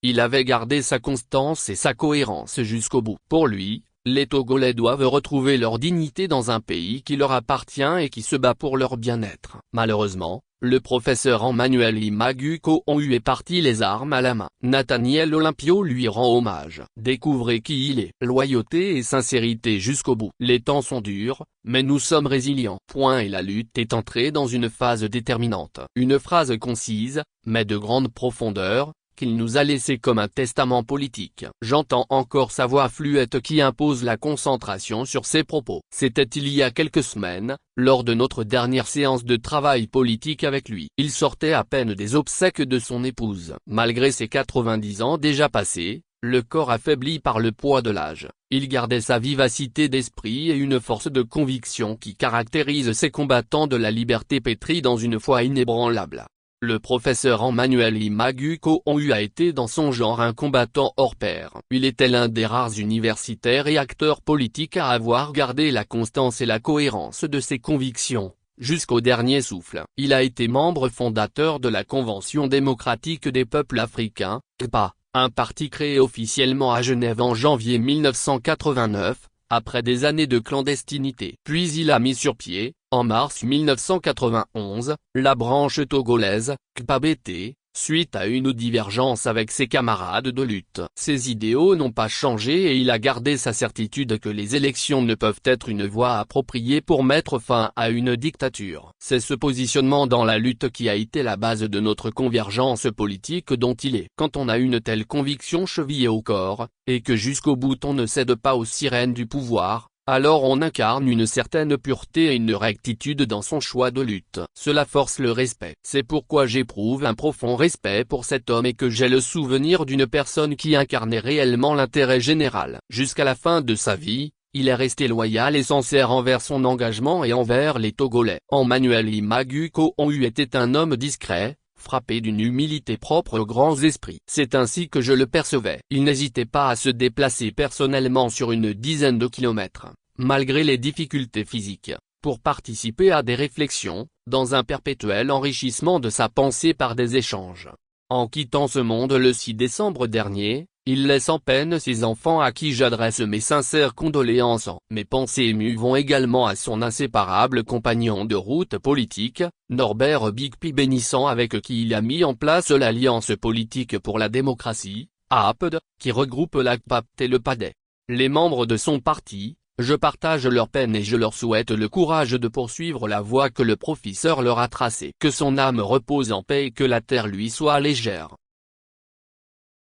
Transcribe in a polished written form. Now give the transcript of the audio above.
Il avait gardé sa constance et sa cohérence jusqu'au bout. Pour lui, les Togolais doivent retrouver leur dignité dans un pays qui leur appartient et qui se bat pour leur bien-être. Malheureusement, le professeur Emmanuel Imagu Kohongu est parti les armes à la main. Nathaniel Olympio lui rend hommage. Découvrez qui il est. Loyauté et sincérité jusqu'au bout. Les temps sont durs, mais nous sommes résilients. Et la lutte est entrée dans une phase déterminante. Une phrase concise, mais de grande profondeur, qu'il nous a laissé comme un testament politique. J'entends encore sa voix fluette qui impose la concentration sur ses propos. C'était il y a quelques semaines, lors de notre dernière séance de travail politique avec lui. Il sortait à peine des obsèques de son épouse. Malgré ses 90 ans déjà passés, le corps affaibli par le poids de l'âge, il gardait sa vivacité d'esprit et une force de conviction qui caractérise ces combattants de la liberté pétris dans une foi inébranlable. Le professeur Emmanuel Imagu Kohongu a été dans son genre un combattant hors pair. Il était l'un des rares universitaires et acteurs politiques à avoir gardé la constance et la cohérence de ses convictions, jusqu'au dernier souffle. Il a été membre fondateur de la Convention démocratique des peuples africains, CDPA, un parti créé officiellement à Genève en janvier 1989, après des années de clandestinité. Puis il a mis sur pied, en mars 1991, la branche togolaise, CPABT, suite à une divergence avec ses camarades de lutte. Ses idéaux n'ont pas changé et il a gardé sa certitude que les élections ne peuvent être une voie appropriée pour mettre fin à une dictature. C'est ce positionnement dans la lutte qui a été la base de notre convergence politique dont il est. Quand on a une telle conviction chevillée au corps, et que jusqu'au bout on ne cède pas aux sirènes du pouvoir, alors on incarne une certaine pureté et une rectitude dans son choix de lutte. Cela force le respect. C'est pourquoi j'éprouve un profond respect pour cet homme et que j'ai le souvenir d'une personne qui incarnait réellement l'intérêt général. Jusqu'à la fin de sa vie, il est resté loyal et sincère envers son engagement et envers les Togolais. Emmanuel Imagu Kohongu était un homme discret, frappé d'une humilité propre aux grands esprits. C'est ainsi que je le percevais. Il n'hésitait pas à se déplacer personnellement sur une dizaine de kilomètres, malgré les difficultés physiques, pour participer à des réflexions, dans un perpétuel enrichissement de sa pensée par des échanges. En quittant ce monde le 6 décembre dernier, il laisse en peine ses enfants à qui j'adresse mes sincères condoléances. Mes pensées émues vont également à son inséparable compagnon de route politique, Norbert Bigpi Bénissant avec qui il a mis en place l'Alliance politique pour la démocratie, APD, qui regroupe l'ACPAPT et le PADES. Les membres de son parti, je partage leur peine et je leur souhaite le courage de poursuivre la voie que le professeur leur a tracée. Que son âme repose en paix et que la terre lui soit légère.